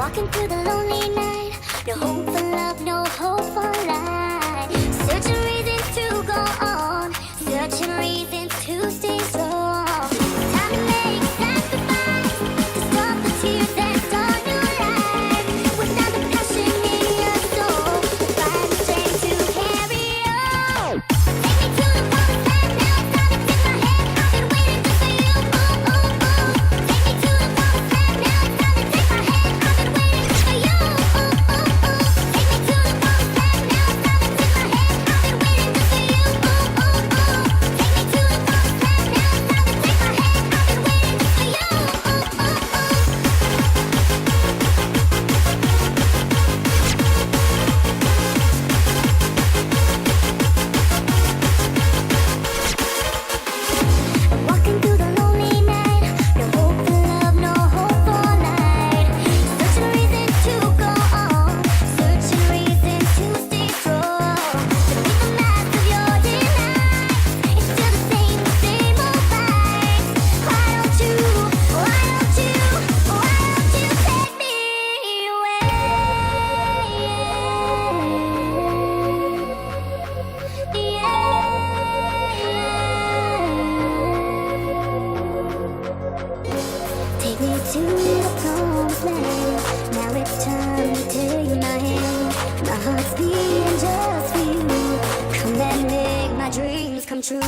Walking through the lonely night, no hope for love, no hope for life. Searching reasons to go on, searching reasons to stay strong. Time to make a sacrifice, to stop the tears and start new life. Without the passion in your soul, find the strength to carry on. Take me to the promised land, now it's time to take my hand. I've been waiting just for you, ooh, ooh, ooh. Take me to the promised land, now it's time to take my hand. I've been waiting just for you, ooh, ooh, ooh. Take me to the promised land, now it's time to take my hand. I've been waiting just for you, ooh, ooh, ooh. Take me to the promised land, now it's time to take my hand. I've been waiting just for you, ooh, ooh, ooh. Walking through the lonely night, no hope for love, no hope for light. Searching reasons to go on, searching reasons to stay strong. Beneath the mask of your denial, it's still the same old fight. Why don't you take me away? Take me to the promised land. Now it's time to take my hand. My heart's beating just for you. Come and make my dreams come true.